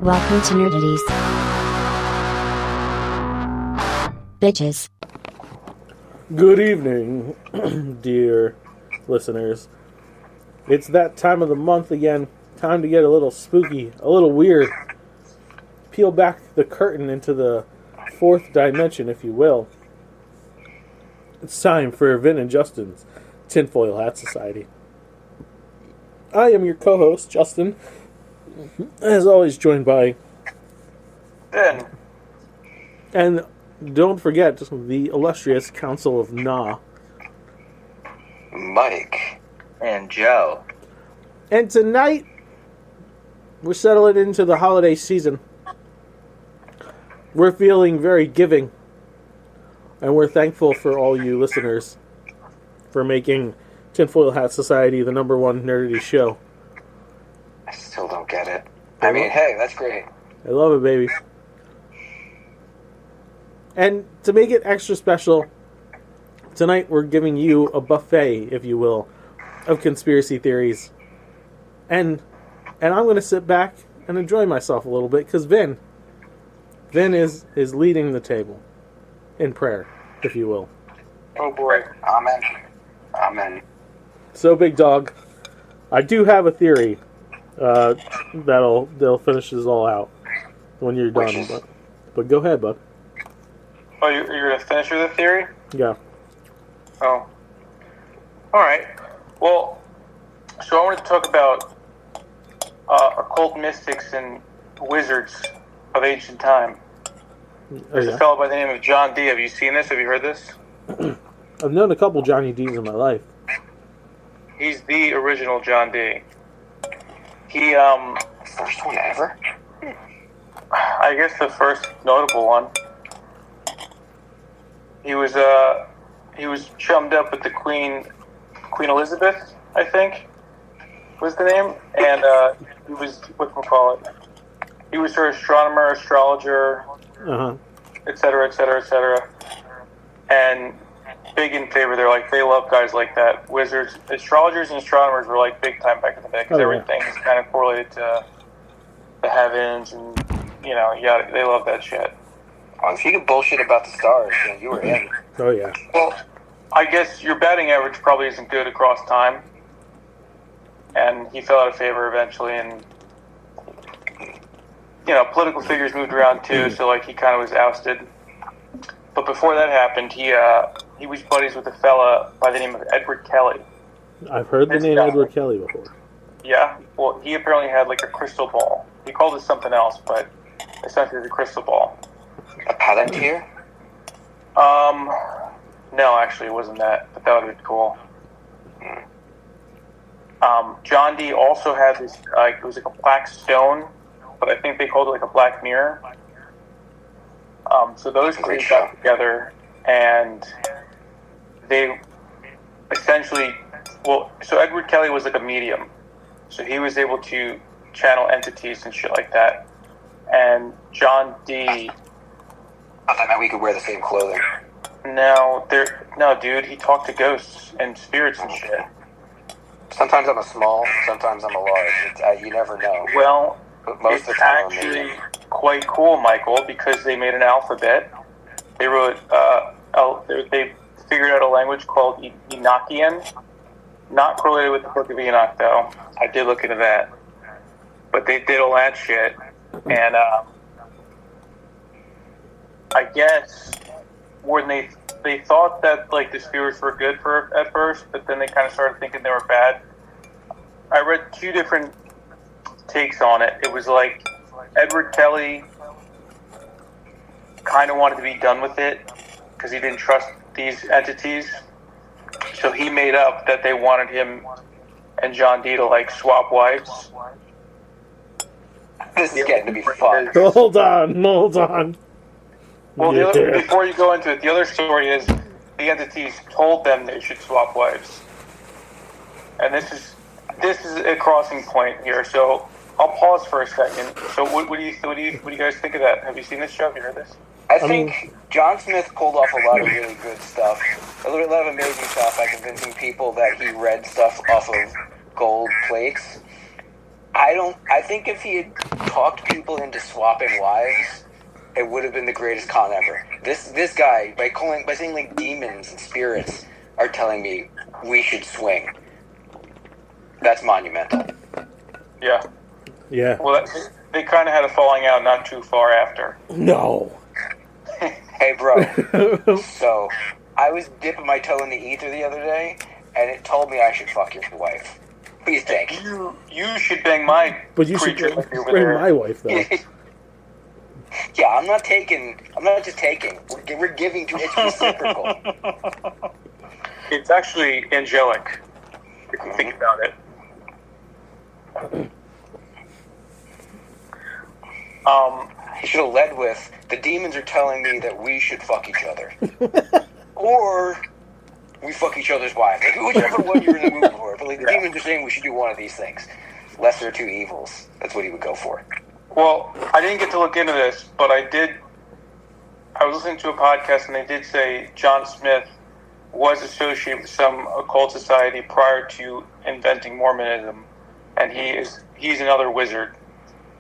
Welcome to Nerdities. Bitches. Good evening, dear listeners. It's that time of the month again. Time to get a little spooky, a little weird. Peel back the curtain into the fourth dimension, if you will. It's time for Vin and Justin's Tinfoil Hat Society. I am your co-host, Justin, as always joined by Ben. And don't forget the illustrious Council of Na. Mike. And Joe. And tonight, we're settling into the holiday season. We're feeling very giving. And we're thankful for all you listeners for making Tinfoil Hat Society the number one nerdity show. I still don't get it. I mean, hey, that's great. I love it, baby. And to make it extra special, tonight we're giving you a buffet, if you will, of conspiracy theories. And I'm going to sit back and enjoy myself a little bit, because Vin is leading the table in prayer, if you will. Oh boy. Amen. Amen. So, big dog, I do have a theory that'll finish this all out when you're done. But go ahead, bud. Oh, you're going to finish with a theory? Yeah. Oh. Alright. Well, so I wanted to talk about occult mystics and wizards of ancient time. There's a fellow by the name of John Dee. Have you seen this? Have you heard this? I've known a couple Johnny D's in my life. He's the original John Dee. He, First one ever? I guess the first notable one. He was chummed up with the Queen Elizabeth, I think, was the name, and he was, he was her astronomer, astrologer, et cetera, et cetera, et cetera, and big in favor. They love guys like that. Wizards, astrologers, and astronomers were like big time back in the day because everything is kind of correlated to the heavens, and they love that shit. Well, if you could bullshit about the stars, then you were in. Oh, yeah. Well, I guess your batting average probably isn't good across time. And he fell out of favor eventually, and, political figures moved around too, so, he kind of was ousted. But before that happened, he was buddies with a fella by the name of Edward Kelly. I've heard the name Edward Kelly before. Yeah? Well, he apparently had, a crystal ball. He called it something else, but essentially it's a crystal ball. A Palantir? No, actually, it wasn't that, but that would have been cool. John Dee also had this, it was like a black stone, but I think they called it a black mirror. So those three got together, and they essentially, so Edward Kelly was a medium, so he was able to channel entities and shit like that, and John Dee... I thought that meant we could wear the same clothing. No, dude, he talked to ghosts and spirits and shit. Sometimes I'm a small, sometimes I'm a large. You never know. Well, but most it's of the time actually quite cool, Michael, because they made an alphabet. They wrote, they figured out a language called Enochian. Not correlated with the Book of Enoch, though. I did look into that. But they did all that shit. And, I guess when they thought that the spirits were good at first, but then they kind of started thinking they were bad. I read two different takes on it. It was Edward Kelly kind of wanted to be done with it because he didn't trust these entities, so he made up that they wanted him and John Dee to swap wives. This is getting to be fun. Hold on. Well, before you go into it, the other story is the entities told them they should swap wives, and this is a crossing point here. So I'll pause for a second. So what do you guys think of that? Have you seen this show? Have you heard this? I think John Smith pulled off a lot of really good stuff, a lot of amazing stuff by convincing people that he read stuff off of gold plates. I think if he had talked people into swapping wives, it would have been the greatest con ever. This guy, by saying like demons and spirits are telling me we should swing. That's monumental. Yeah. Yeah. Well, they kind of had a falling out not too far after. No. Hey, bro. So, I was dipping my toe in the ether the other day, and it told me I should fuck your wife. What do you think? You should bang my But you should creature like over bring there. my wife, though. Yeah, I'm not just taking. We're giving to. It's reciprocal. It's actually angelic, if you think about it. He should have led with, the demons are telling me that we should fuck each other. Or we fuck each other's wives. Like, whichever one you're in the mood for. But like, the demons are saying we should do one of these things. Lesser of two evils. That's what he would go for. Well, I didn't get to look into this, but I was listening to a podcast and they did say John Smith was associated with some occult society prior to inventing Mormonism, and he's another wizard.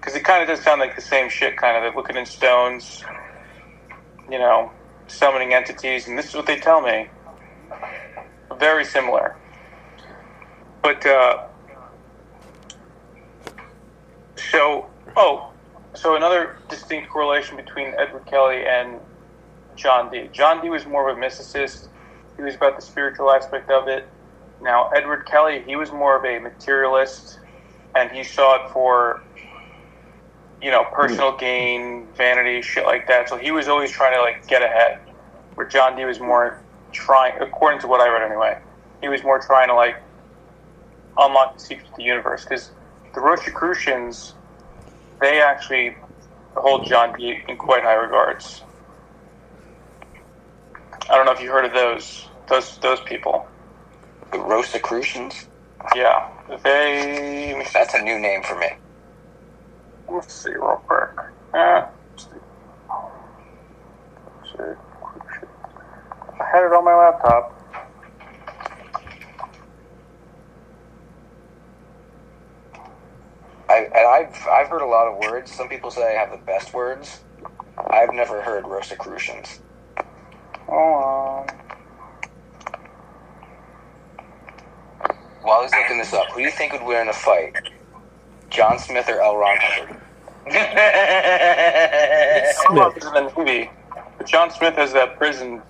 Because it kind of does sound like the same shit, kind of. They're looking in stones, summoning entities, and this is what they tell me. Very similar. But, so another distinct correlation between Edward Kelly and John Dee. John Dee was more of a mysticist. He was about the spiritual aspect of it. Now, Edward Kelly, he was more of a materialist, and he saw it for, personal gain, vanity, shit like that. So he was always trying to, get ahead. Where John Dee was more trying, according to what I read anyway, he was more trying to, unlock the secrets of the universe. Because the Rosicrucians, they actually hold John Dee in quite high regards. I don't know if you heard of those people. The Rosicrucians? Yeah, That's a new name for me. Let's see real quick. Let's see. I had it on my laptop. I've heard a lot of words. Some people say I have the best words. I've never heard Rosicrucians. Hold on. While he's looking this up, who do you think would win in a fight? John Smith or L. Ron Hubbard? Smith is in the Navy, but John Smith has that prison.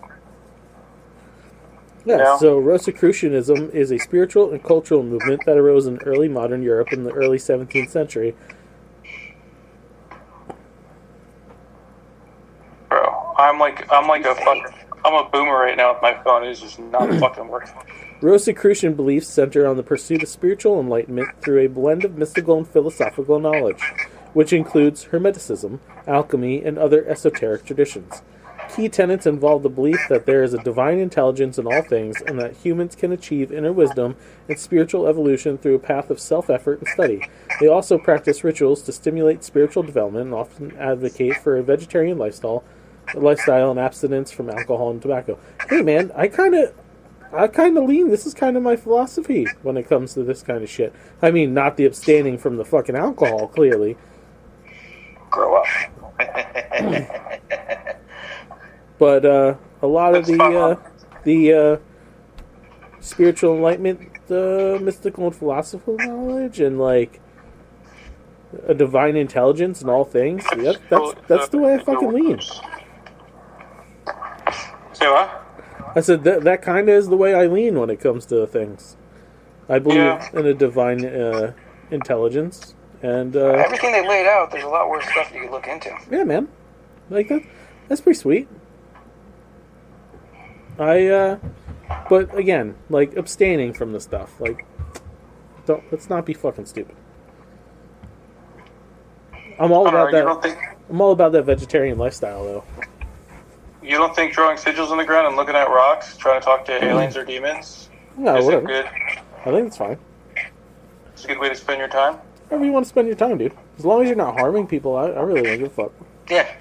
Yeah, Yeah. so Rosicrucianism is a spiritual and cultural movement that arose in early modern Europe in the early 17th century. Bro, I'm a boomer right now with my phone. It's just not fucking working. Rosicrucian beliefs center on the pursuit of spiritual enlightenment through a blend of mystical and philosophical knowledge, which includes Hermeticism, alchemy, and other esoteric traditions. Key tenets involve the belief that there is a divine intelligence in all things and that humans can achieve inner wisdom and spiritual evolution through a path of self-effort and study. They also practice rituals to stimulate spiritual development and often advocate for a vegetarian lifestyle and abstinence from alcohol and tobacco. Hey man, I kind of lean. This is kind of my philosophy when it comes to this kind of shit. I mean, not the abstaining from the fucking alcohol, clearly. Grow up. But a lot of the spiritual enlightenment, the mystical and philosophical knowledge, and a divine intelligence in all things. That's the way I fucking lean. Say what? I said that kind of is the way I lean when it comes to things. I believe in a divine intelligence, and Everything they laid out, there's a lot worse stuff you could look into. yeah, man, that's pretty sweet. But again, abstaining from the stuff, let's not be fucking stupid. I'm all about that. I'm all about that vegetarian lifestyle, though. You don't think drawing sigils on the ground and looking at rocks, trying to talk to aliens or demons, No, is whatever. it good? I think it's fine. It's a good way to spend your time. However you want to spend your time, dude. As long as you're not harming people, I really don't give a fuck. Yeah.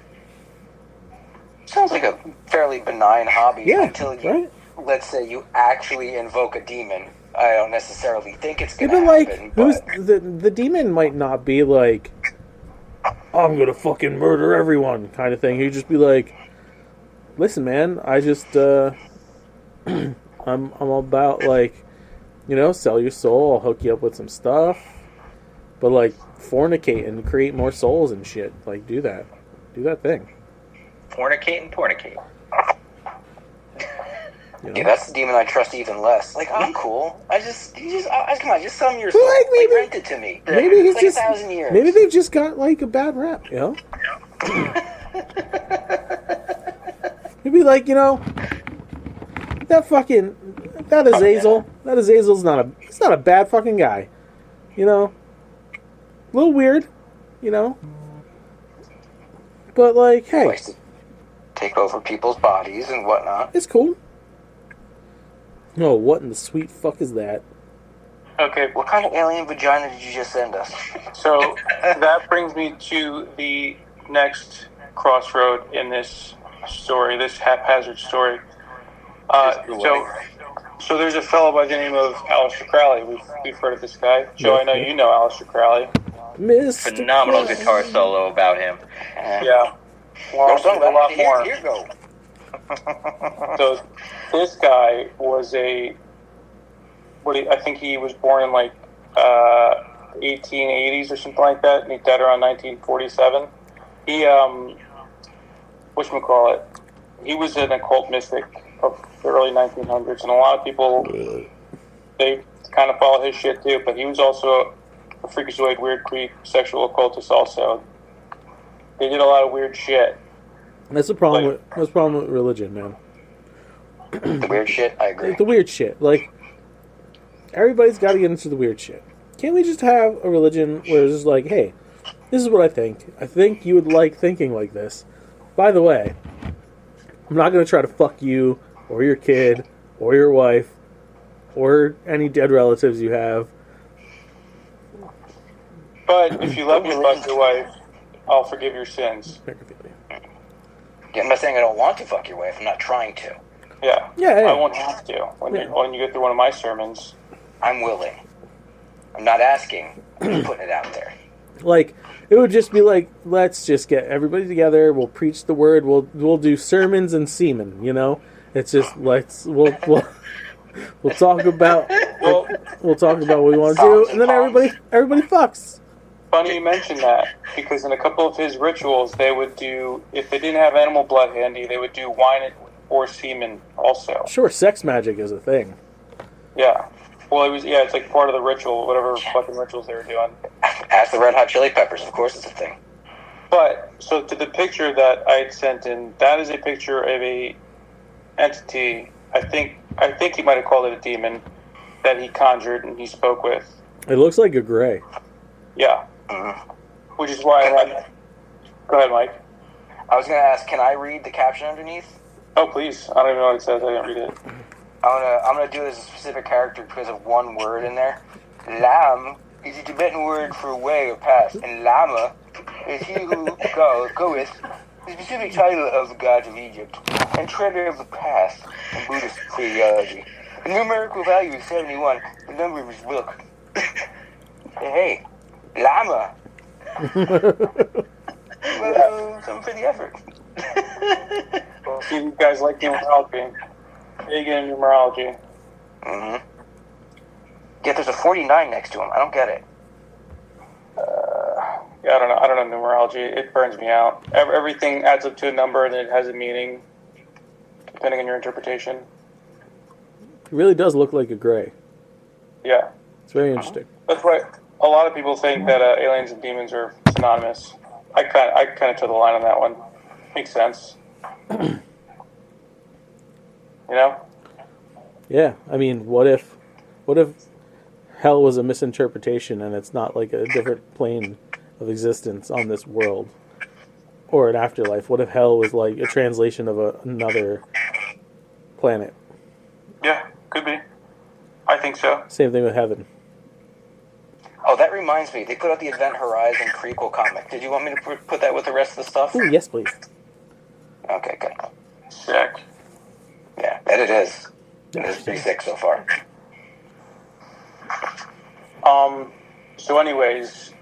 Sounds like a fairly benign hobby Yeah, until you, right? let's say, you actually invoke a demon I don't necessarily think it's Yeah, gonna but like, happen. who's But the demon might not be like, I'm gonna fucking murder everyone kind of thing. He'd just be like, listen, man, I just I'm about like, sell your soul. I'll hook you up with some stuff, but like fornicate and create more souls and shit. Like do that thing. Fornicate and pornicate. yeah, that's the demon I trust even less. Like, I'm cool. Come on, just sell me your soul. Like, maybe- rent it to me. Maybe he's it's like just 1,000 years. maybe they've just got like a bad rap, Maybe like that Azazel. That Azazel's he's not a bad fucking guy, a little weird, but like, hey, Likes to take over people's bodies and whatnot. it's cool. No, what in the sweet fuck is that? Okay, What kind of alien vagina did you just send us? so that brings me to the next crossroad in this story, this haphazard story. So there's a fellow by the name of Aleister Crowley. We've heard of this guy. Joe, I know you know Aleister Crowley. Mr. Phenomenal Crowley. guitar solo about him. Yeah. Well, Don't talk a lot about more. Here go. So this guy was I think he was born in like 1880s or something like that, and he died around 1947. He whatchamacallit, he was an occult mystic of the early 1900s, and a lot of people they kind of follow his shit too. But he was also a freakazoid, weird creep, sexual occultist. Also, they did a lot of weird shit. That's the problem. That's the problem with religion, man. The weird shit, I agree. Like the weird shit. Like everybody's got to get into the weird shit. Can't we just have a religion where it's just like, hey, this is what I think. I think you would like thinking like this. By the way, I'm not going to try to fuck you or your kid or your wife or any dead relatives you have. But if you let me fuck your wife, I'll forgive your sins. Yeah, I'm not saying I don't want to fuck your wife. I'm not trying to. Yeah. Yeah, yeah. I won't have to. When you get through one of my sermons. I'm willing. I'm not asking. I'm just putting it out there. Like, it would just be like, let's just get everybody together. We'll preach the word. We'll do sermons and semen. It's just we'll talk about we'll talk about what we want to do, and then everybody fucks. Funny you mention that, because in a couple of his rituals, they would do, if they didn't have animal blood handy, they would do wine or semen also. Sure, sex magic is a thing. Yeah. Well, it's like part of the ritual, whatever fucking rituals they were doing. Ask the Red Hot Chili Peppers. Of course, it's a thing. But so to the picture that I had sent in, that is a picture of a entity. I think he might have called it a demon that he conjured and he spoke with. It looks like a gray. Yeah. Mm-hmm. Which is why Go ahead, Mike. I was going to ask, can I read the caption underneath? Oh, please. I don't even know what it says. I didn't read it. I'm gonna do it as a specific character because of one word in there. Lam is a Tibetan word for way or path, and Lama is he who goeth, the specific title of the gods of Egypt, and treader of the path in Buddhist theology. The numerical value is 71. The number of his book. Hey, Lama. Well, something for the effort. Well, see, you guys like numerology. Big in numerology. Mm-hmm. Yet there's a 49 next to him. I don't get it. Yeah, I don't know numerology. It burns me out. Everything adds up to a number and it has a meaning, depending on your interpretation. It really does look like a gray. Yeah. It's very interesting. That's why a lot of people think that aliens and demons are synonymous. I kind of took the line on that one. Makes sense. Yeah, I mean, what if hell was a misinterpretation and it's not like a different plane of existence on this world or an afterlife? What if hell was like a translation of another planet? Yeah, could be. I think so. Same thing with heaven. Oh, that reminds me. They put out the Event Horizon prequel comic. Did you want me to put that with the rest of the stuff? Ooh, yes, please. Okay, good. Sick. Yeah, that it is. It's pretty sick so far. So anyways,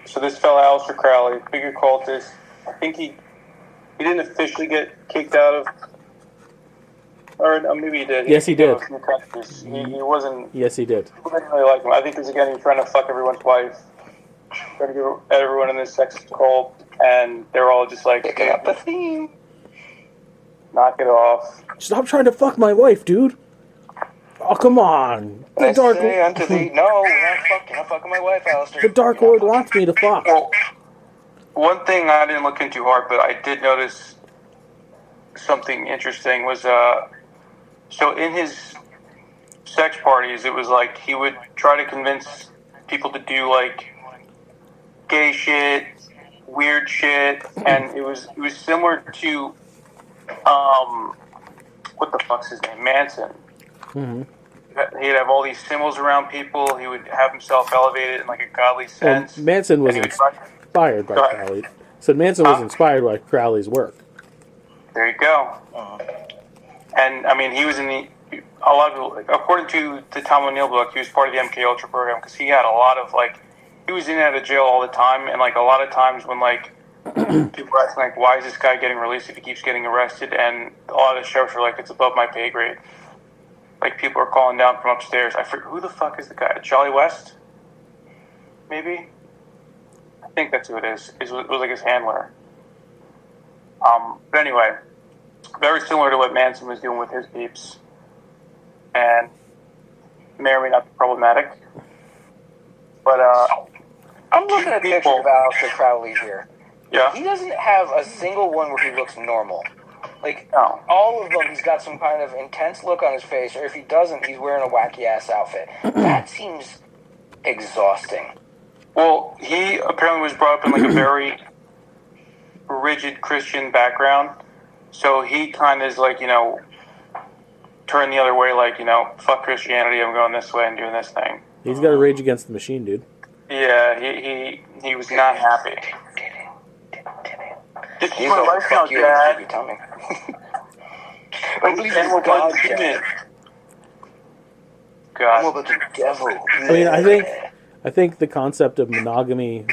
so this fella, Aleister Crowley, big occultist. I think he didn't officially get kicked out of, or no, maybe he did. Yes, he did. A few countries. He wasn't. Yes, he did. People didn't really like him. I think because again, he was trying to fuck everyone's wife, trying to get everyone in this sex cult, and they're all just like, Picking up the theme. knock it off. Stop trying to fuck my wife, dude. Oh, come on. The I Dark, say unto thee, no, you're not fucking my wife, Alistair. the Dark Lord wants me to fuck. Well, one thing I didn't look into hard, but I did notice something interesting was, so in his sex parties, it was like he would try to convince people to do like gay shit, weird shit, and it was similar to, what the fuck's his name? Manson. Mm-hmm. He'd have all these symbols around people. He would have himself elevated in like a godly sense. Well, Manson was And he would inspired by Crowley. So Manson was inspired by Crowley's work. There you go. And I mean, he was in a lot of people, like, according to the Tom O'Neill book, he was part of the MK Ultra program because he had a lot of like, he was in and out of jail all the time, and like a lot of times when like people were asking like, why is this guy getting released if he keeps getting arrested? And a lot of the sheriffs were like, it's above my pay grade. Like people are calling down from upstairs. I forget who the fuck is the guy? Charlie West? Maybe. I think that's who it is. It was like his handler. But anyway, very similar to what Manson was doing with his peeps, and may or may not be problematic. But I'm looking at the picture of Aleister Crowley here. yeah, He doesn't have a single one where he looks normal. Like, No. all of them, he's got some kind of intense look on his face, or if he doesn't, he's wearing a wacky-ass outfit. That seems exhausting. well, he apparently was brought up in like a very rigid Christian background, so he kind of is like, turned the other way, like, fuck Christianity, I'm going this way and doing this thing. He's got a Rage Against the Machine, dude. Yeah, he was not happy. This is He's my like, life now, fuck you, and you Dad. tell me. I'm believe saying in we're God, both human. Dad. I'm God. about the devil. I mean, I think the concept of monogamy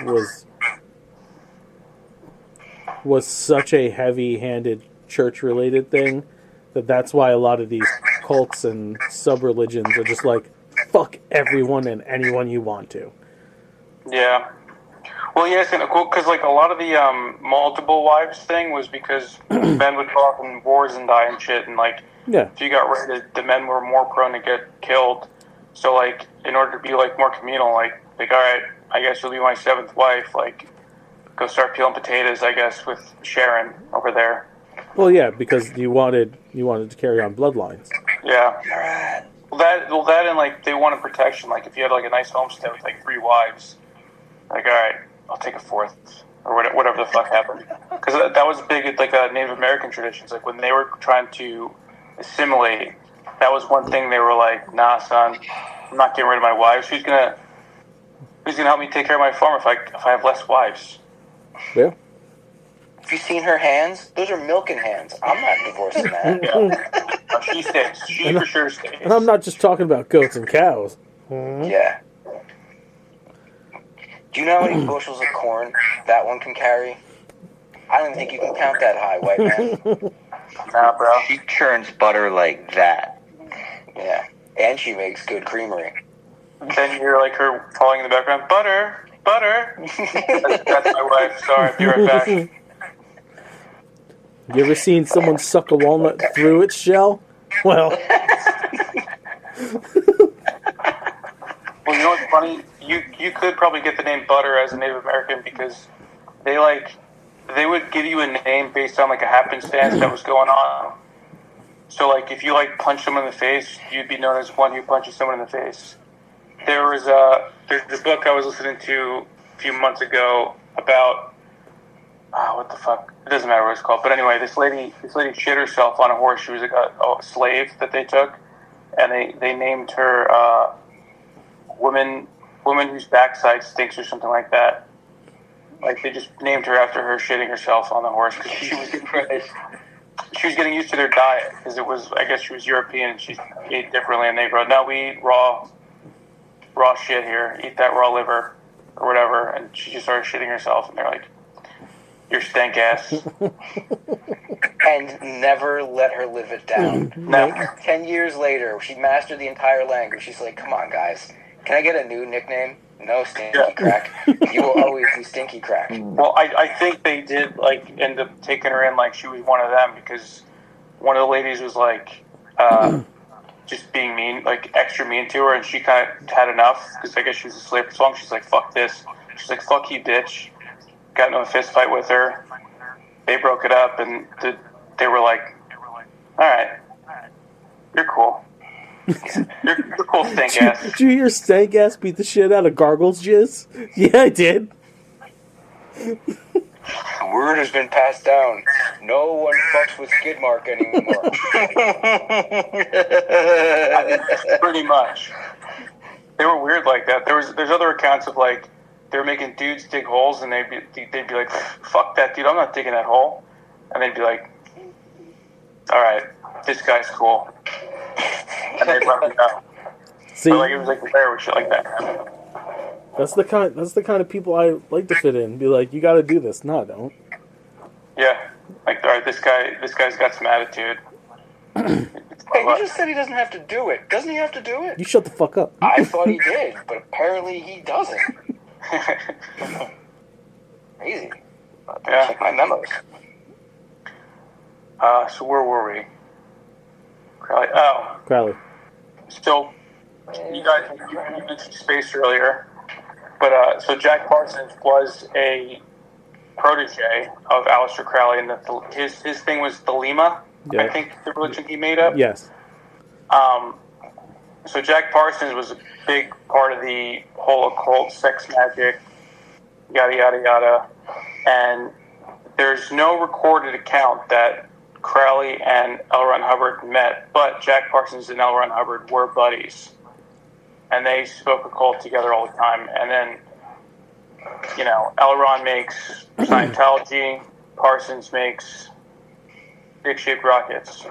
was such a heavy-handed church-related thing that's why a lot of these cults and sub-religions are just like, fuck everyone and anyone you want to. Yeah. Well, yes, and because like a lot of the multiple wives thing was because men would go off in wars and die and shit, and like Yeah. if you got raided, the men were more prone to get killed. So like in order to be like more communal, like all right, I guess you'll be my seventh wife. Like go start peeling potatoes, I guess, with Sharon over there. Well, yeah, because you wanted to carry on bloodlines. Yeah. All right. Well, that and like they wanted protection. Like if you had like a nice homestead with like 3 wives, like all right, I'll take a 4th or whatever the fuck happened. Because that was big at like Native American traditions. Like when they were trying to assimilate, that was one thing they were like, nah, son, I'm not getting rid of my wives. Who's gonna help me take care of my farm if I have less wives? Yeah. Have you seen her hands? Those are milking hands. I'm not divorcing that. Yeah. She stays. She for sure stays. And I'm not just talking about goats and cows. Yeah. Do you know how many bushels of corn that one can carry? I don't think you can count that high, white man. Nah, bro. She churns butter like that. Yeah. And she makes good creamery. Then you're like her falling in the background. Butter. That's my wife. Sorry, I'll be right back. You ever seen someone suck a walnut through its shell? Well, Well, you know what's funny? You could probably get the name Butter as a Native American because they would give you a name based on like a happenstance that was going on. So like if you like punch someone in the face, you'd be known as one who punches someone in the face. There's a book I was listening to a few months ago about what the fuck? It doesn't matter what it's called. But anyway, this lady shit herself on a horse. She was like a slave that they took, and they named her woman whose backside stinks or something like that. Like they just named her after her shitting herself on the horse because she was getting used to their diet because I guess she was European and she ate differently, and they go, no, we eat raw raw shit here. Eat that raw liver or whatever. And she just started shitting herself. And they're like, you're stank ass. And never let her live it down. Never. 10 years later, she mastered the entire language. She's like, come on, guys. Can I get a new nickname? No, Stinky Crack. You will always be Stinky Crack. Well, I think they did, like, end up taking her in like she was one of them, because one of the ladies was, like, just being mean, like, extra mean to her, and she kind of had enough, because I guess she was asleep for so long. She's like, fuck this. She's like, fuck you, bitch. Got into a fist fight with her. They broke it up, and they were like, all right, you're cool. You're cool, stink ass. Did you hear stank ass beat the shit out of Gargle's jizz? Yeah, I did. Word has been passed down. No one fucks with skid mark anymore. Pretty much. They were weird like that. There's other accounts of, like, they were making dudes dig holes, and they'd be like, fuck that dude, I'm not digging that hole. And they'd be like, all right, this guy's cool. And they'd let him go. See, But, like, it was like rare with shit like that. that's the kind of people I like to fit in. Be like, you got to do this. No, I don't. Yeah. Like, all right, this guy's got some attitude. Hey, you just said he doesn't have to do it. Doesn't he have to do it? You shut the fuck up. I thought he did, but apparently he doesn't. Crazy. Yeah. Check my memos. So where were we? Crowley. Oh, Crowley. so you guys you mentioned space earlier, but so Jack Parsons was a protege of Aleister Crowley, and his thing was Thelema. Yeah. I think the religion he made up. Yes. So Jack Parsons was a big part of the whole occult, sex magic, yada yada yada, and there's no recorded account that Crowley and L. Ron Hubbard met, but Jack Parsons and L. Ron Hubbard were buddies, and they spoke occult together all the time. And then, L. Ron makes Scientology, Parsons makes dick-shaped rockets.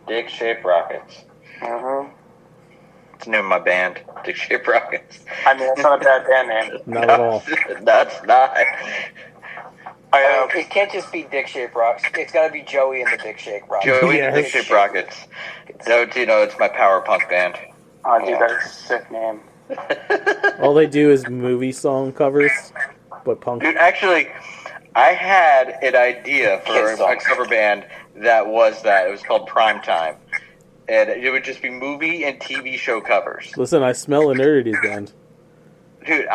Dick-shaped rockets. Mm-hmm. It's the name of my band, Dick-shaped rockets. I mean, it's not a bad band name. Not at all. That's not. It can't just be dick-shaped rocks. It's got to be Joey and the dick-shaped rockets. Joey Yes. and Dick-shaped rockets. No, it's my power punk band. Oh, dude, that is a sick name. All they do is movie song covers, but punk. Dude, actually, I had an idea for Kids a songs. cover band that was that. It was called Primetime. And it would just be movie and TV show covers. Listen, I smell a nerdities band. Dude,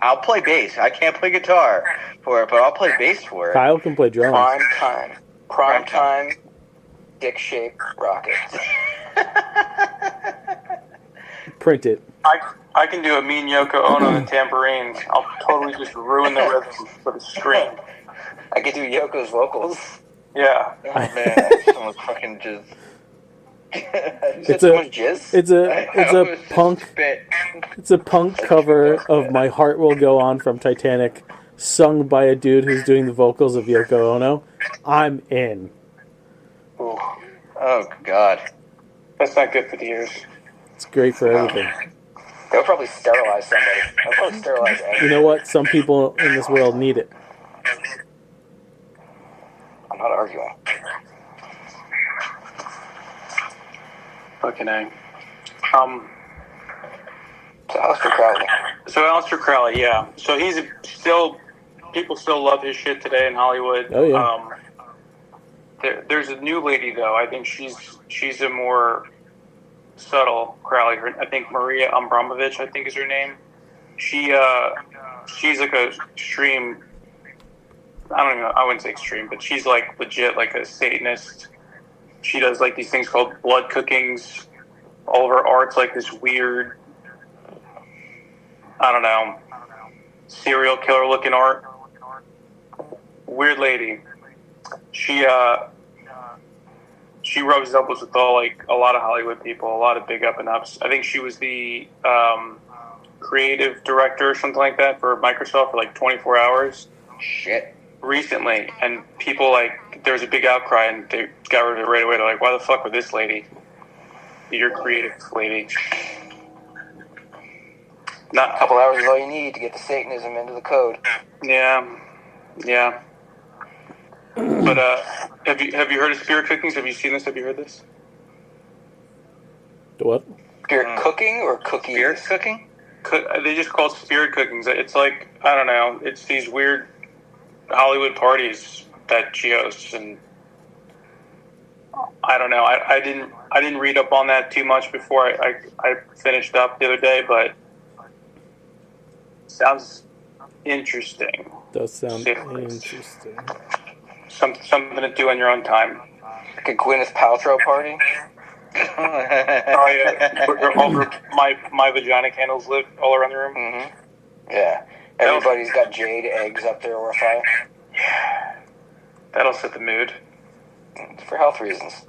I'll play bass. I can't play guitar for it, but I'll play bass for it. Kyle can play drums. Prime time, dick-shaped rockets. Print it. I can do a mean Yoko Ono on the tambourine. I'll totally just ruin the rhythm with a scream. I could do Yoko's vocals. Yeah. Oh, man. Someone's fucking just... It's so much jizz? It's a punk. Spit. It's a punk cover of "My Heart Will Go On" from Titanic, sung by a dude who's doing the vocals of Yoko Ono. I'm in. Ooh. Oh, God. That's not good for the ears. It's great for everything. They'll probably sterilize somebody. They'll probably sterilize You anyone. know what? Some people in this world need it. I'm not arguing. Fucking A. So Aleister Crowley. So Aleister Crowley, yeah. So he's people still love his shit today in Hollywood. Oh, yeah. There's a new lady though. I think she's a more subtle Crowley. I think Maria Abramovich, I think is her name. She's like a extreme. I don't know. I wouldn't say extreme, but she's like legit, like a Satanist. She does like these things called blood cookings. All of her art's like this weird, I don't know, serial killer looking art. Weird lady. She rubs elbows with a lot of Hollywood people, a lot of big up and ups. I think she was the creative director or something like that for Microsoft for like 24 hours. Shit. Recently, and people there was a big outcry, and they got rid of it right away. They're like, "Why the fuck with this lady?" You're creative, lady. A couple hours is all you need to get the Satanism into the code. Yeah. But have you heard of spirit cookings? Have you seen this? Have you heard this? What? Spirit cooking or cookies? Spirit cooking? They just call it spirit cookings. It's like, I don't know. It's these weird Hollywood parties that she hosts, and I don't know. I didn't read up on that too much before I finished up the other day, but sounds interesting. Does sound Say the least. interesting. Something to do on your own time. Like a Gwyneth Paltrow party? Oh yeah, where my vagina candles lit all around the room. Mm-hmm. Yeah. Everybody's got jade eggs up there or fire. Yeah, that'll set the mood. It's for health reasons.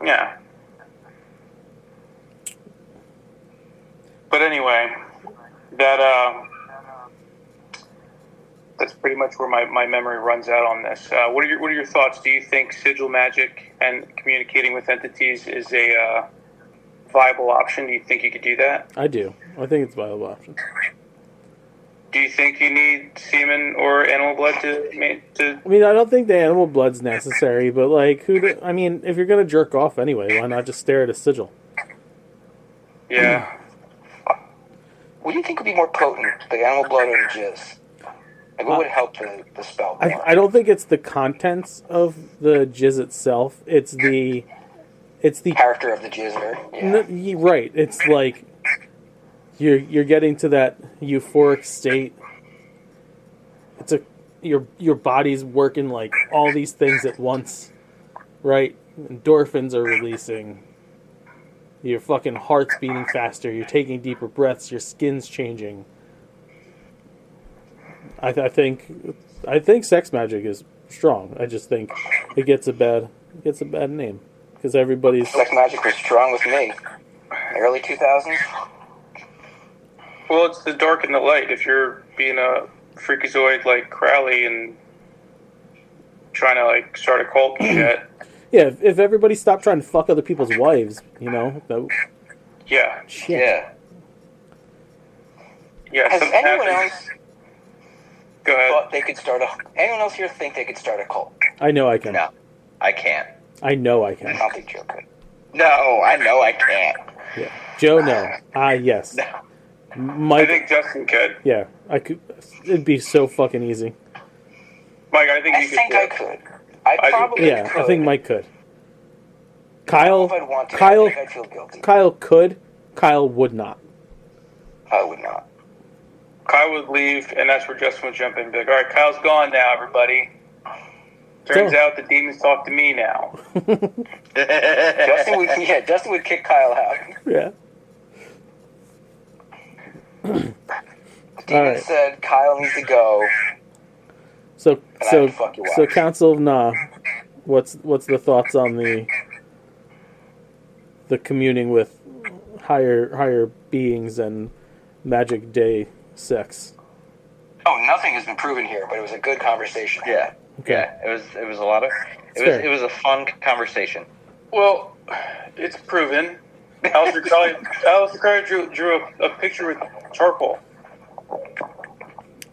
Yeah. But anyway, that's pretty much where my memory runs out on this. What are your thoughts? Do you think sigil magic and communicating with entities is a viable option? Do you think you could do that? I do. I think it's a viable option. Do you think you need semen or animal blood to? I mean, I don't think the animal blood's necessary, but like, I mean, if you're gonna jerk off anyway, why not just stare at a sigil? Yeah. What do you think would be more potent, the animal blood or the jizz? Like, what would help the spell more? I don't think it's the contents of the jizz itself. It's the character of the jizzer. Yeah. Right. It's like you're getting to that euphoric state. It's your body's working like all these things at once, right? Endorphins are releasing. Your fucking heart's beating faster. You're taking deeper breaths. Your skin's changing. I think sex magic is strong. I just think it gets a bad name because everybody's sex magic was strong with me. Early 2000s. Well, it's the dark and the light. If you're being a freakazoid like Crowley and trying to like start a cult and shit. Yeah, if everybody stopped trying to fuck other people's wives, you know. Yeah. Shit. Yeah. Has anyone else? Go ahead. Thought they could start anyone else here think they could start a cult? I know I can. No, I can't. I know I I can. don't think Joe could. No, I know I can't. Yeah. Joe, no. Yes. No. Mike, I think Justin could. yeah, I could. It'd be so fucking easy. Mike, I think I you could. think I could. I probably Yeah, could. I think Mike could. I don't Kyle, know if I'd want to. Kyle, I think I'd feel guilty. Kyle could. Kyle would not. I would not. Kyle would leave, and that's where Justin would jump in and be like, all right, Kyle's gone now, everybody. Turns out the demons talk to me now. Justin would kick Kyle out. Yeah. Demon right. said Kyle needs to go. So I would fuck your so wife. Council of Nah, what's the thoughts on the communing with higher beings and magic day sex? Oh, nothing has been proven here, but it was a good conversation. Yeah. Okay. Yeah, it was a lot of fair. it was a fun conversation. Well, it's proven. Alistair Crowley drew a picture with charcoal.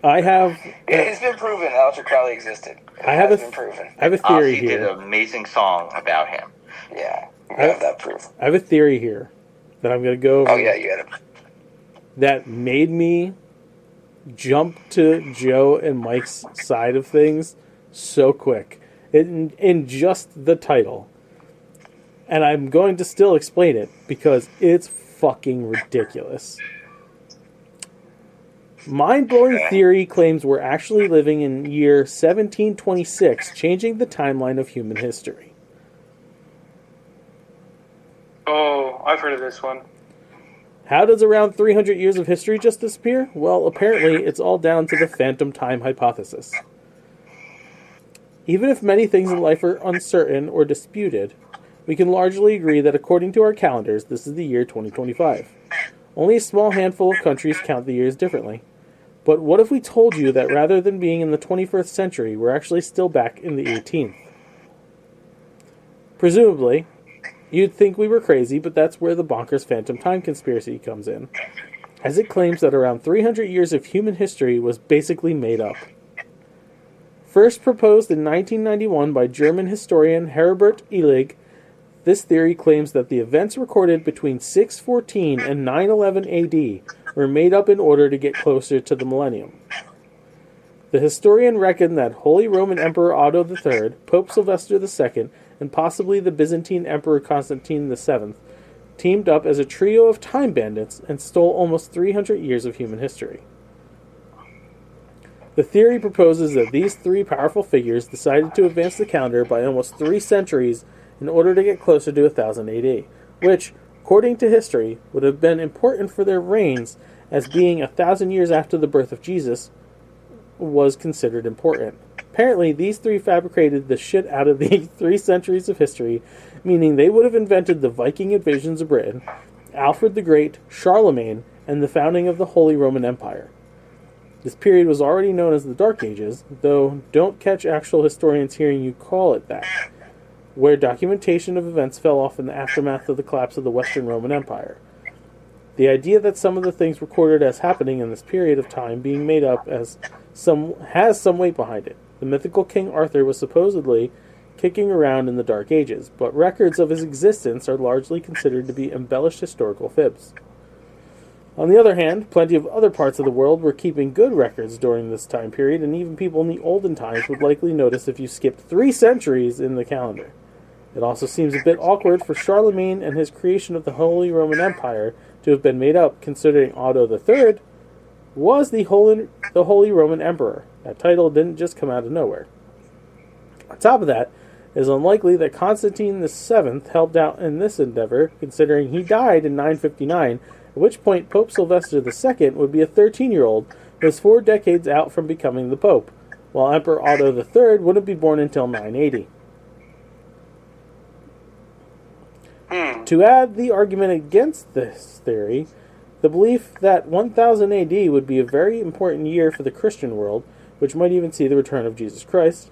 I have It's been proven Aleister Crowley existed. It I have has a been proven. I have a theory Ozzy did here. an amazing song about him. Yeah, we have that proof. I have a theory here that I'm going to go over Oh yeah, you had it. that made me jump to Joe and Mike's side of things so quick in just the title. And I'm going to still explain it because it's fucking ridiculous. Mind-blowing theory claims we're actually living in year 1726, changing the timeline of human history. Oh, I've heard of this one. How does around 300 years of history just disappear? Well, apparently it's all down to the phantom time hypothesis. Even if many things in life are uncertain or disputed, we can largely agree that according to our calendars, this is the year 2025. Only a small handful of countries count the years differently. But what if we told you that rather than being in the 21st century, we're actually still back in the 18th? Presumably, You'd think we were crazy, but that's where the bonkers phantom time conspiracy comes in, as it claims that around 300 years of human history was basically made up. First proposed in 1991 by German historian Herbert Illig, this theory claims that the events recorded between 614 and 911 AD were made up in order to get closer to the millennium. The historian reckoned that Holy Roman Emperor Otto III, Pope Sylvester II, and possibly the Byzantine Emperor Constantine VII teamed up as a trio of time bandits and stole almost 300 years of human history. The theory proposes that these three powerful figures decided to advance the calendar by almost 3 centuries in order to get closer to 1000 AD, which, according to history, would have been important for their reigns, as being 1,000 years after the birth of Jesus was considered important. Apparently, these three fabricated the shit out of the 3 centuries of history, meaning they would have invented the Viking invasions of Britain, Alfred the Great, Charlemagne, and the founding of the Holy Roman Empire. This period was already known as the Dark Ages, though don't catch actual historians hearing you call it that, where documentation of events fell off in the aftermath of the collapse of the Western Roman Empire. The idea that some of the things recorded as happening in this period of time being made up has some weight behind it. The mythical King Arthur was supposedly kicking around in the Dark Ages, but records of his existence are largely considered to be embellished historical fibs. On the other hand, plenty of other parts of the world were keeping good records during this time period, and even people in the olden times would likely notice if you skipped 3 centuries in the calendar. It also seems a bit awkward for Charlemagne and his creation of the Holy Roman Empire to have been made up, considering Otto III was the Holy Roman Emperor. That title didn't just come out of nowhere. On top of that, it is unlikely that Constantine VII helped out in this endeavor, considering he died in 959, at which point Pope Sylvester II would be a 13-year-old who was 4 decades out from becoming the Pope, while Emperor Otto III wouldn't be born until 980. To add the argument against this theory, the belief that 1000 AD would be a very important year for the Christian world, which might even see the return of Jesus Christ,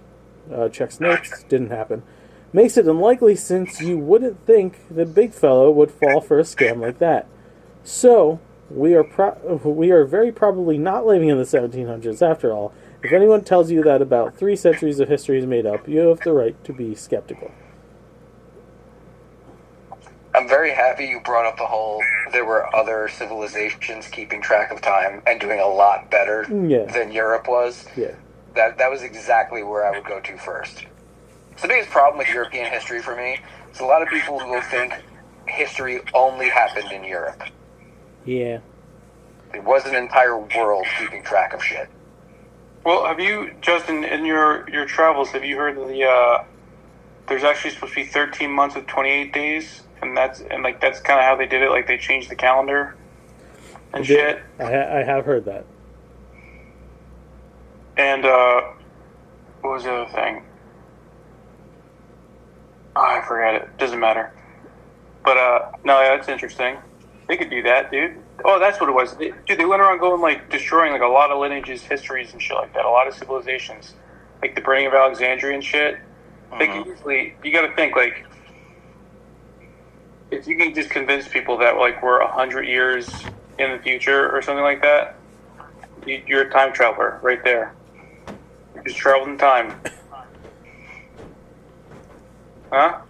checks notes, didn't happen, makes it unlikely since you wouldn't think the big fellow would fall for a scam like that. So, we are very probably not living in the 1700s after all. If anyone tells you that about 3 centuries of history is made up, you have the right to be skeptical. I'm very happy you brought up the whole, there were other civilizations keeping track of time and doing a lot better than Europe was. Yeah. That was exactly where I would go to first. So the biggest problem with European history for me is a lot of people who will think history only happened in Europe. Yeah. There was an entire world keeping track of shit. Well, have you, Justin, in your travels, have you heard of the, there's actually supposed to be 13 months with 28 days? And that's kind of how they did it. Like, they changed the calendar and shit. I have heard that. And what was the other thing? Oh, I forgot it. Doesn't matter. But no, yeah, that's interesting. They could do that, dude. Oh, that's what it was. They went around going like destroying like a lot of lineages, histories, and shit like that. A lot of civilizations, like the burning of Alexandria and shit. They could easily. You got to think like. If you can just convince people that like we're 100 years in the future or something like that, you're a time traveler right there. You just traveled in time. Huh?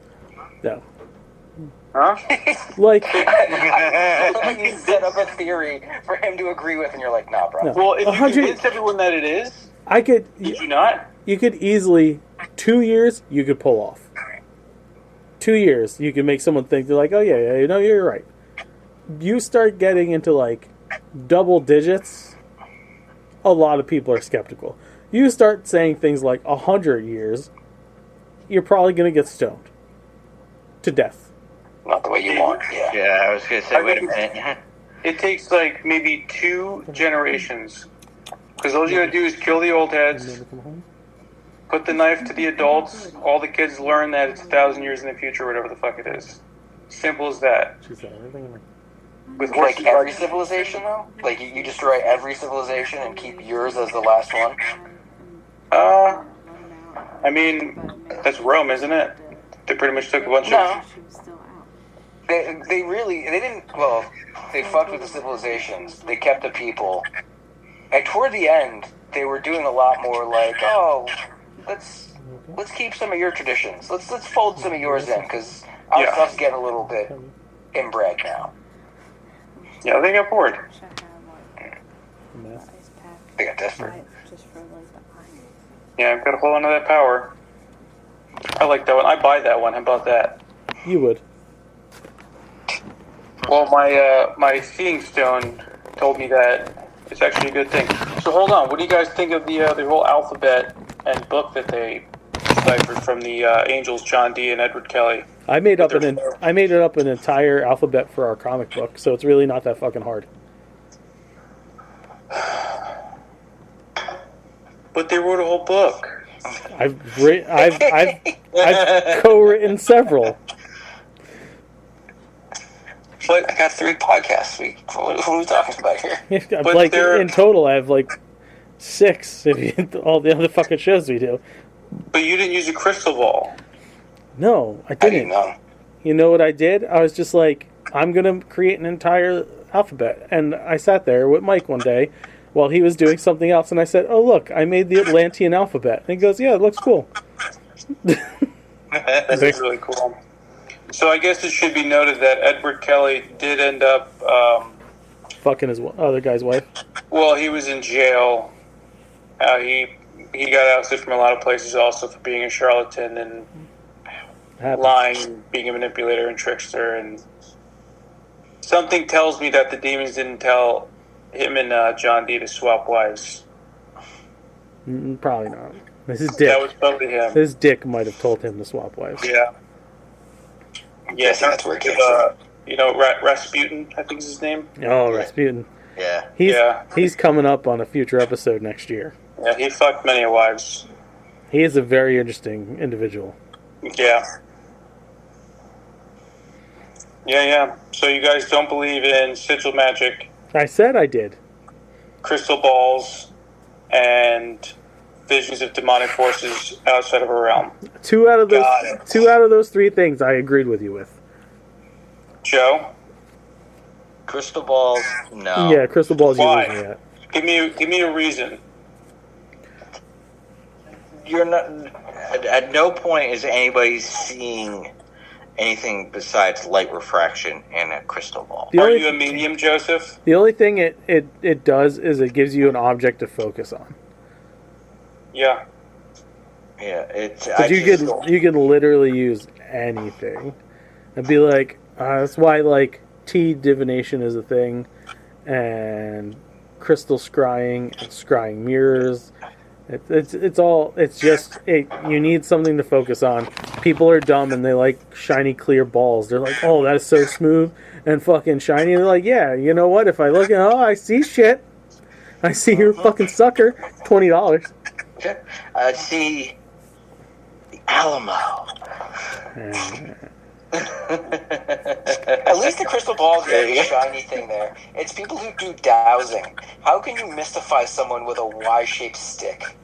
No. Huh? Like You set up a theory for him to agree with, and you're like, nah, bro. No. Well, if you 100 convince everyone that it is, did you not? You could easily 2 years you could pull off. 2 years, you can make someone think, they're like, oh yeah, you know, you're right. You start getting into like double digits, a lot of people are skeptical. You start saying things like 100 years, you're probably going to get stoned to death. Not the way you want. Yeah. Yeah, I was going to say, wait a minute. It takes like maybe 2 generations. Because all you gotta do is kill the old heads, put the knife to the adults, all the kids learn that it's 1,000 years in the future, whatever the fuck it is. Simple as that. With Like every civilization, though? Like you destroy every civilization and keep yours as the last one? I mean, that's Rome, isn't it? They pretty much took a bunch of... They really they didn't they fucked with the civilizations. They kept the people. And toward the end, they were doing a lot more like, oh, let's keep some of your traditions. Let's fold some of yours in because our stuff's getting a little bit inbred now. Yeah, they got bored. They got desperate. Yeah, I've got to hold on to that power. I like that one. I buy that one. How about that? You would. Well, my seeing stone told me that it's actually a good thing. So hold on. What do you guys think of the whole alphabet and book that they deciphered from the Angels, John Dee and Edward Kelly? I made up an entire alphabet for our comic book, so it's really not that fucking hard. But they wrote a whole book. I've co-written several. But I got 3 podcasts. What are we talking about here? But Like in total, I have like 6. If you, all the other fucking shows we do. But you didn't use a crystal ball. No, I I didn't. didn't know. You know what I did? I was just like, I'm gonna create an entire alphabet, and I sat there with Mike one day while he was doing something else, and I said, "Oh look, I made the Atlantean alphabet." And he goes, "Yeah, it looks cool." That is really cool. So I guess it should be noted that Edward Kelly did end up, Fucking his other guy's wife. well, he was in jail. He got ousted from a lot of places also for being a charlatan and Happens. lying, being a manipulator and trickster. And something tells me that the demons didn't tell him and John Dee to swap wives. Probably not. His dick. That was probably him. His dick might have told him to swap wives. Yeah. Yeah, That's where it came from. You know, Rasputin, I think is his name. Oh, Rasputin. Yeah. He's coming up on a future episode next year. Yeah, he fucked many wives. He is a very interesting individual. Yeah. Yeah. So you guys don't believe in sigil magic, I said I did. crystal balls, and visions of demonic forces outside of our realm. Two out of Got it. those 3 things I agreed with you with. Joe, Crystal balls, no. Yeah, crystal balls you Why? lose me at. give me a reason. You're not. At no point is anybody seeing anything besides light refraction in a crystal ball. The Are only- you a medium, Joseph? The only thing it does is it gives you an object to focus on. Yeah. Yeah, it's. But you could literally use anything and be like, that's why like tea divination is a thing, and crystal scrying and scrying mirrors. You need something to focus on. People are dumb and they like shiny clear balls. They're like, oh, that is so smooth and fucking shiny. And they're like, yeah, you know what? If I look at, I see shit. I see your fucking sucker. $20. I see the Alamo. At least the crystal ball is a shiny thing there. It's people who do dowsing. How can you mystify someone with a Y-shaped stick?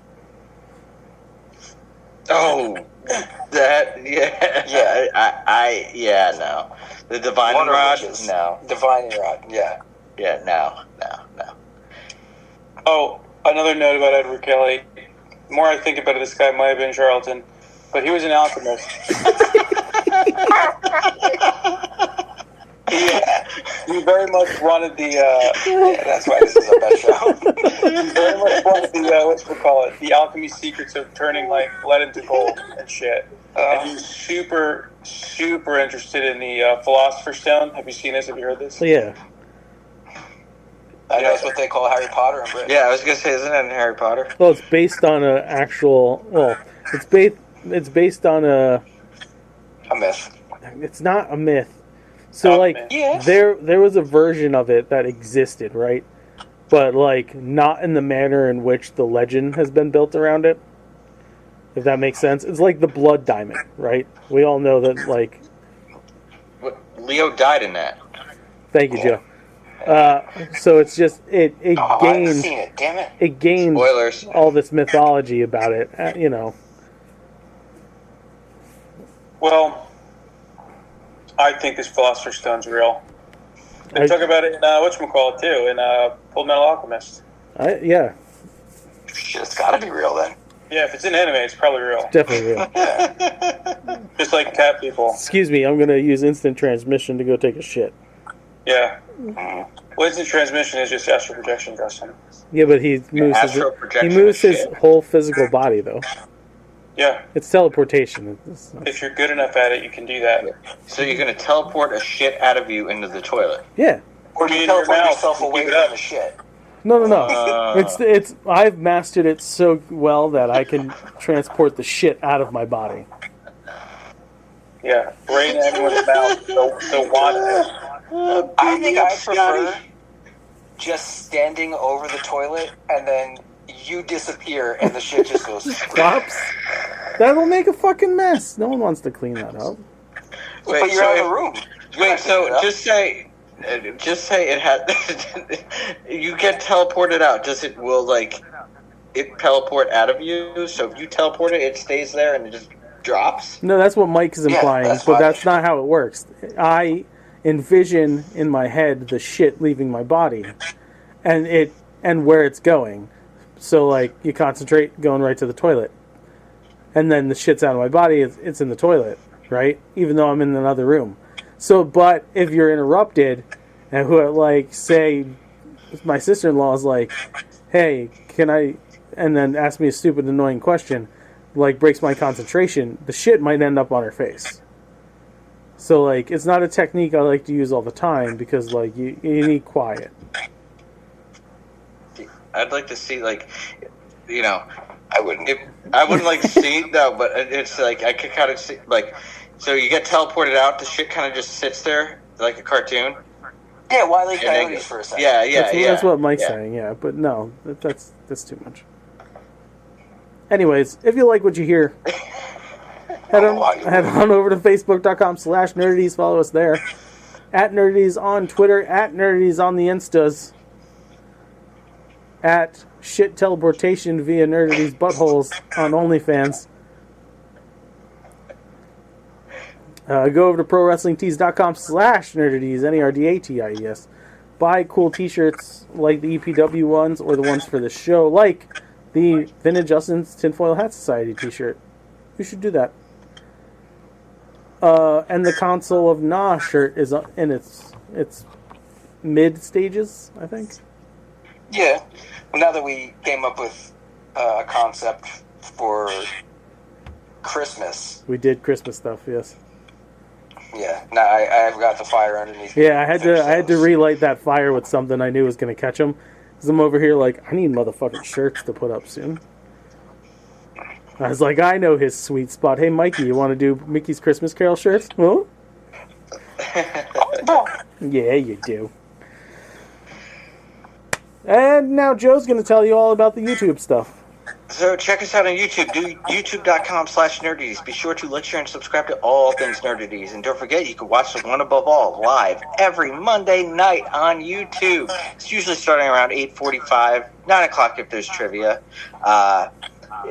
Oh, that no. The divining Water rod, witches. no. Divining rod, yeah. Yeah, no. Oh, another note about Edward Kelly. The more I think about it, this guy might have been charlatan, but he was an alchemist. He very much wanted the. Yeah, that's why this is a best show. He very much wanted the the alchemy secrets of turning like lead into gold and shit. And he's super interested in the Philosopher's Stone. Have you seen this? Have you heard this? Yeah. I know it's what they call Harry Potter in Britain. Yeah, I was gonna say, isn't that in Harry Potter? Well, it's based on an actual. Well, it's based on a. A myth. It's not a myth. So like Yes. there was a version of it that existed, right? But like not in the manner in which the legend has been built around it. If that makes sense. It's like the blood diamond, right? We all know that like Leo died in that. thank you, Joe. So it's just it I haven't gains seen it, damn it. it gains Spoilers. all this mythology about it, you know. Well, I think this Philosopher's Stone's real. They talk about it in whatchamacallit too, in Full Metal Alchemist. Yeah, Shit, it's gotta be real then. Yeah, if it's in anime, it's probably real. definitely real. Just like cat people. Excuse me, I'm gonna use instant transmission to go take a shit. Yeah. Well, instant transmission is just astral projection, Dustin. Yeah, but he moves astral projection his is shit. whole physical body though. Yeah. It's teleportation. If you're good enough at it, you can do that. So you're going to teleport a shit out of you into the toilet. Yeah. Or do Be you in your teleport mouth, yourself you away keep it from up. the shit? No. It's I've mastered it so well that I can transport the shit out of my body. Yeah. Right in everyone's mouth. So watch it. I think I prefer just standing over the toilet and then you disappear and the shit just goes. Flops. That'll make a fucking mess. No one wants to clean that up. But you're out of the room. Wait, so just say it had. You get teleported out. Will it teleport out of you? So if you teleport it, it stays there and it just drops. No, that's what Mike is implying, that's but what- that's not how it works. I envision in my head the shit leaving my body, and where it's going. So like you concentrate going right to the toilet, and then the shit's out of my body. It's in the toilet, right? Even though I'm in another room. So, but if you're interrupted, and say, my sister-in-law is like, "Hey, can I?" and then asks me a stupid, annoying question, breaks my concentration. The shit might end up on her face. So it's not a technique I like to use all the time because you need quiet. I'd like to see I wouldn't. I wouldn't like to see but it's I could kind of see so you get teleported out. The shit kind of just sits there like a cartoon. Yeah, Wile E. And then- Coyotes for a second. Yeah, That's what Mike's yeah. saying, yeah. But no, that's too much. Anyways, if you like what you hear, head on over to Facebook.com/Nerdities. Follow us there. At Nerdities on Twitter. At Nerdities on the Instas. At Shit Teleportation via Nerdities Buttholes on OnlyFans. Go over to ProWrestlingTees.com/Nerdities. NERDATIES. Buy cool t-shirts like the EPW ones or the ones for the show, like the Vintage Justin's Tinfoil Hat Society t-shirt. You should do that. And the Console of Nah shirt is in its mid stages, I think. Yeah. Well, now that we came up with a concept for Christmas. We did Christmas stuff, yes. Yeah. Now I've got the fire underneath. Yeah, I had to relight that fire with something I knew was going to catch them. Because I'm over here I need motherfucking shirts to put up soon. I was like, I know his sweet spot. Hey, Mikey, you want to do Mickey's Christmas Carol shirts? Huh? Yeah, you do. And now Joe's going to tell you all about the YouTube stuff. So check us out on YouTube. Do youtube.com/nerdities. Be sure to like, share, and subscribe to all things Nerdities. And don't forget, you can watch The One Above All live every Monday night on YouTube. It's usually starting around 8:45, 9 o'clock if there's trivia.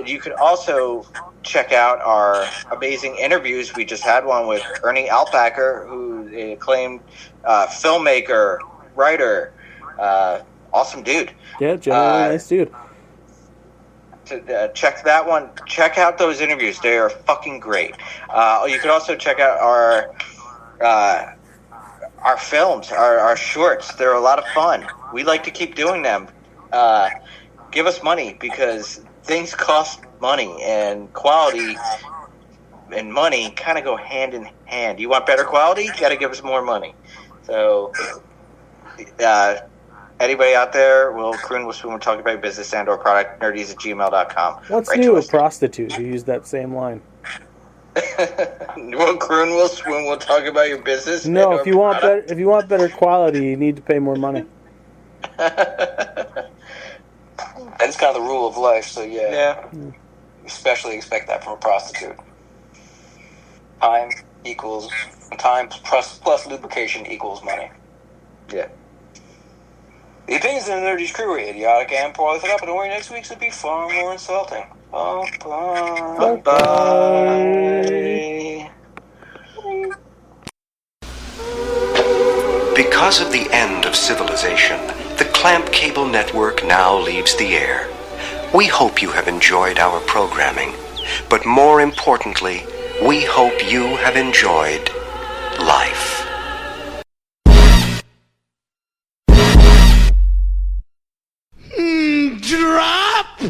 You could also check out our amazing interviews. We just had one with Ernie Alpacker, who is an acclaimed filmmaker, writer, awesome dude. Yeah, generally nice dude. Check that one. Check out those interviews. They are fucking great. You can also check out our films, our shorts. They're a lot of fun. We like to keep doing them. Give us money because things cost money, and quality and money kind of go hand in hand. You want better quality? You got to give us more money. So, anybody out there, Croon will swoon, will talk about your business and or product, nerdies@gmail.com. What's Right new to with us. prostitute? You used that same line. Croon will swoon, will talk about your business. No, and if or you want product. better, quality, you need to pay more money. That's kind of the rule of life, so Yeah. especially expect that from a prostitute. Time plus lubrication equals money. Yeah. The opinions of the Nerdies crew are idiotic and poorly thought up, but don't worry, next week's will be far more insulting. Bye-bye. Bye-bye. Because of the end of civilization, the Clamp Cable Network now leaves the air. We hope you have enjoyed our programming, but more importantly, we hope you have enjoyed life.